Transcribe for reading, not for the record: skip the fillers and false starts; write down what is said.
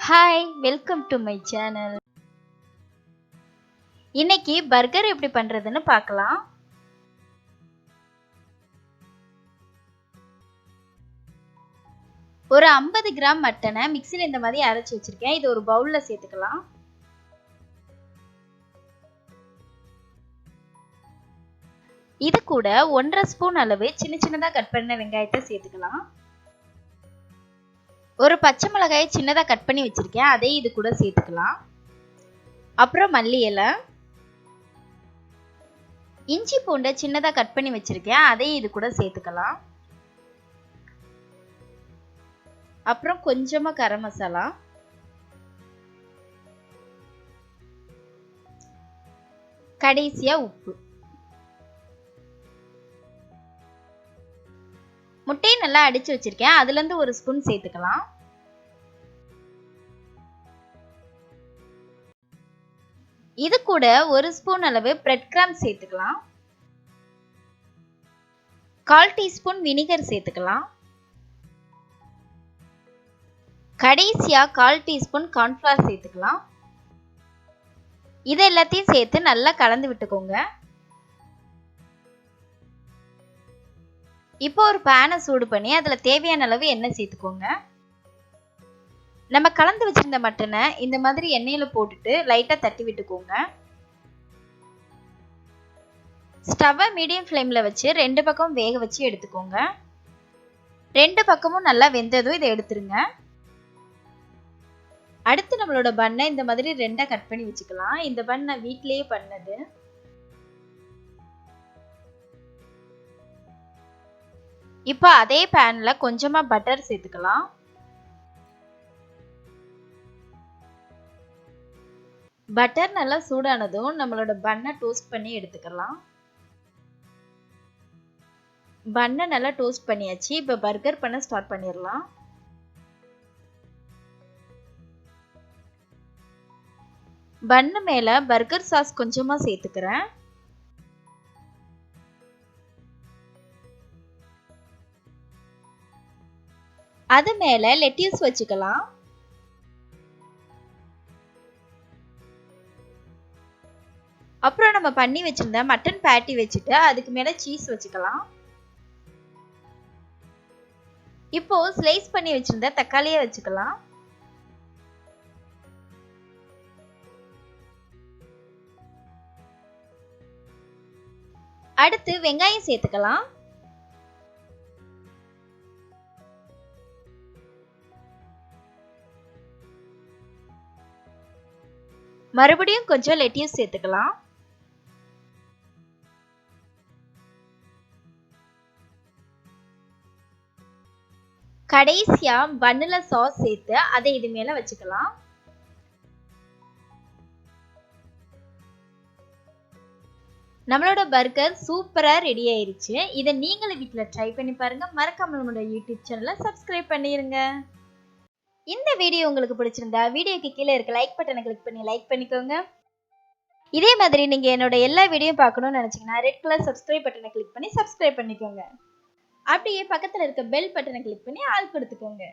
Hi, welcome to my channel. இன்னைக்கு burger எப்படி பண்றதுன்னு பார்க்கலாம். ஒரு 50 கிராம் மட்டனை மிக்ஸில இந்த மாதிரி அரைச்சு வச்சிருக்கேன். இது ஒரு பவுல்ல சேர்த்துக்கலாம். இது கூட 1.5 ஸ்பூன் அளவு சின்னதா கட் பண்ண வெங்காயத்தை சேர்த்துக்கலாம். ஒரு பச்சை மிளகாயை சின்னதா கட் பண்ணி வச்சிருக்கேன். அதை இது கூட சேர்த்துக்கலாம். அப்புறம் மல்லி இலை, இஞ்சி பூண்டை சின்னதா கட் பண்ணி வச்சிருக்கேன். அதை இது கூட சேர்த்துக்கலாம். அப்புறம் கொஞ்சமா கரம் மசாலா, கடைசியா உப்பு. முட்டையை நல்லா அடிச்சு வச்சிருக்கேன். அதுல இருந்து ஒரு ஸ்பூன் சேர்த்துக்கலாம். இது கூட ஒரு ஸ்பூன் அளவு பிரெட் கிராம்ஸ் சேர்த்துக்கலாம். 1/4 டீஸ்பூன் வினிகர் சேர்த்துக்கலாம். கடைசியா 1/4 டீஸ்பூன் கார்ன்ஃப்ளவர் சேர்த்துக்கலாம். இது எல்லாத்தையும் சேர்த்து நல்லா கலந்து விட்டுக்கோங்க. இப்போ ஒரு பேனை சூடு பண்ணி அதுல தேவையான அளவு எண்ணெய் சேர்த்துக்கோங்க. நம்ம கலந்து வச்சிருந்த மட்டனை இந்த மாதிரி எண்ணெயில போட்டுட்டு லைட்டா தட்டி விட்டுக்கோங்க. ஸ்டவ்வை மீடியம் ஃப்ளேம்ல வச்சு 2 பக்கம் வேக வச்சு எடுத்துக்கோங்க. 2 பக்கமும் நல்லா வெந்ததும் இதை எடுத்துருங்க. அடுத்து நம்மளோட பன்னை இந்த மாதிரி 2ஆ கட் பண்ணி வச்சுக்கலாம். இந்த பன் நான் வீட்லயே பண்ணது. இப்போ அதே பேன்ல கொஞ்சமா பட்டர் சேர்த்துக்கலாம். பட்டர் நல்லா சூடானதும் நம்மளோட பன்னை டோஸ்ட் பண்ணி எடுத்துக்கலாம். பன்னை நல்லா டோஸ்ட் பண்ணியாச்சு. இப்போ பர்கர் பண்ண ஸ்டார்ட் பண்ணிடலாம். பன்னு மேல பர்கர் சாஸ் கொஞ்சமா சேர்த்துக்கிறேன். அது மேல லெட்யூஸ் வச்சுக்கலாம். அப்புறம் நம்ம பண்ணி வச்சிருந்த மட்டன் பேட்டி வச்சுட்டு அதுக்கு மேல சீஸ் வச்சுக்கலாம். இப்போ ஸ்லைஸ் பண்ணி வச்சிருந்த தக்காளியை வச்சுக்கலாம். அடுத்து வெங்காயம் சேர்த்துக்கலாம். மறுபடியும் கொஞ்சம் லெட்யூஸ் சேர்த்துக்கலாம். கடைசியா பன்னுல சாஸ் சேர்த்து அதை இது மேல வச்சுக்கலாம். நம்மளோட பர்கர் சூப்பரா ரெடி ஆயிருச்சு. இதை நீங்களும் வீட்டுல ட்ரை பண்ணி பாருங்க. மறக்காம நம்மளோட யூடியூப் சேனலை சப்ஸ்கிரைப் பண்ணிருங்க. இந்த வீடியோ உங்களுக்கு பிடிச்சிருந்தா வீடியோக்கு கீழே இருக்க லைக் பட்டனை கிளிக் பண்ணி லைக் பண்ணிக்கோங்க. இதே மாதிரி நீங்க என்னோட எல்லா வீடியோ பார்க்கணும்னு நினைச்சீங்கன்னா ரெட் கலர் சப்ஸ்கிரைப் பட்டனை கிளிக் பண்ணி சப்ஸ்கிரைப் பண்ணிக்கோங்க. அப்படியே பக்கத்துல இருக்க பெல் பட்டனை கிளிக் பண்ணி ஆல் கொடுத்துக்கோங்க.